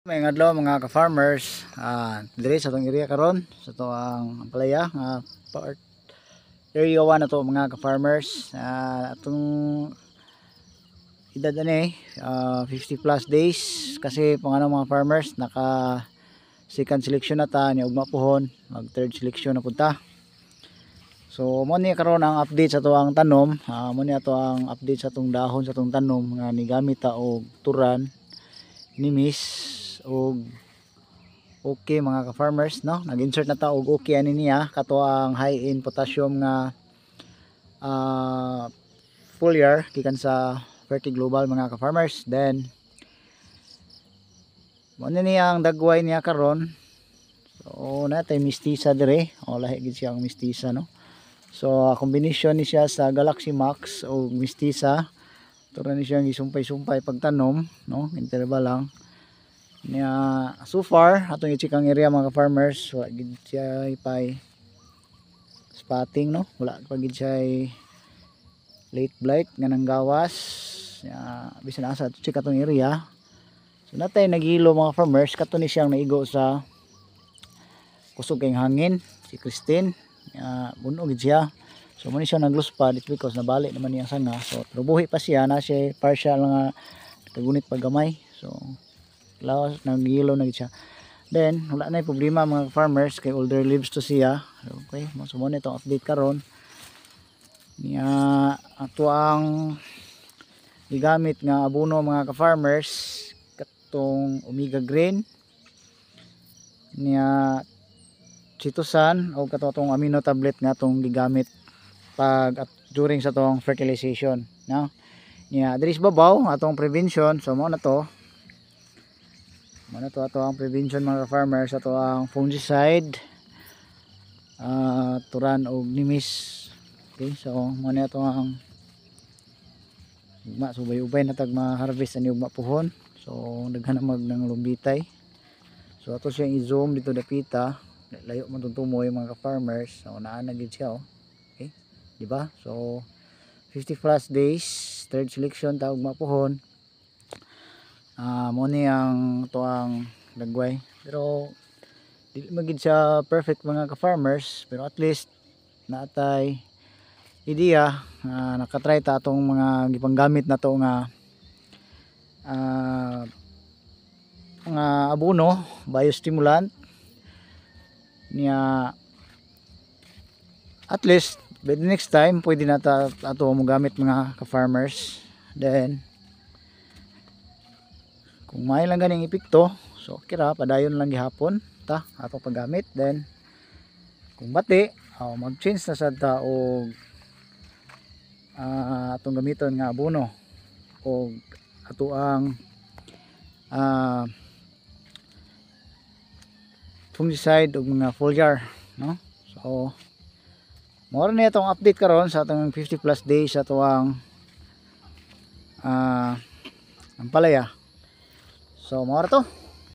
May adlaw mga ka-farmers, diri sa tong area karon sa to ang palaya nga part area 1 na to mga ka-farmers. Atong edad ani 50 plus days kasi pangano mga farmers naka second selection na ta ni ugma pohon, mag third selection na punta. So mo ni karon ang update sa to ang tanom, mo ni ato ang update sa tong dahon sa tong tanom nga nigamit ta og turan, nimis og okay mga ka-farmers, no? Nag-insert na ta og okay ani niya kato ang high in potassium nga foliar gikan sa Ferti Global mga ka-farmers. Then mo ni ang dagway niya karon. So natay mistisa dire, o lahi gid siya ang mistisa, no? So combination ni siya sa Galaxy Max o mistisa. Tura ni siya gisumpay-sumpay pagtanom, no? Interval lang niya. So far atong i-check ang area mga farmers, wala gid siya ipay spotting, no? Wala pa gid siya late blight nga nang gawas. Bisan asa to check atong area. So natay nagilo mga farmers, kato ni siyang naigo sa kusog kayong hangin si Christine. Buno gid siya. So mo ni siya nagluspad, it's because nabalik naman niya sanga. So trubuhi pa siya na siya partial nga kagunit paggamay. So lawas nagilo na gid siya. Then wala na problema mga farmers kay older leaves to siya. Okay, so mo ni itong update karon niya ato ang gigamit nga abono mga ka-farmers, katong Omega Green niya chitosan o katong amino tablet nga tong gigamit pag during sa tong fertilization, no? Niya diri sa babaw atong prevention. So mo na to ato ang prevention mga farmers, ato ang fungicide, turan og nimis. Okay, so mo na ato ang ugma subay-ubay na tag ma-harvest ani ugma puhon. So daghan na mag nang lumbitay. So ato siyang i-zoom dito dapita, layo man tumoy mga ka-farmers. So naa na gid siya, oh. Okay, di ba? So 50 plus days, third selection ta ugma puhon. Mo ni ang to ang dagway, pero dili magid siya perfect mga ka-farmers, pero at least naatay ideya, nakatry ta atong mga gipanggamit na to nga abono, biostimulant niya. At least by the next time pwede na ta ato mo gamit mga ka-farmers. Then kung may lang ganing epekto, so kira padayon lang gihapon ta ato paggamit. Then kung bati, mag-change na sad ta og atong gamiton nga abono o ato ang fungicide o mga foliar, no? So more na itong update karon sa atong 50 plus days sa ato ang palaya. So more to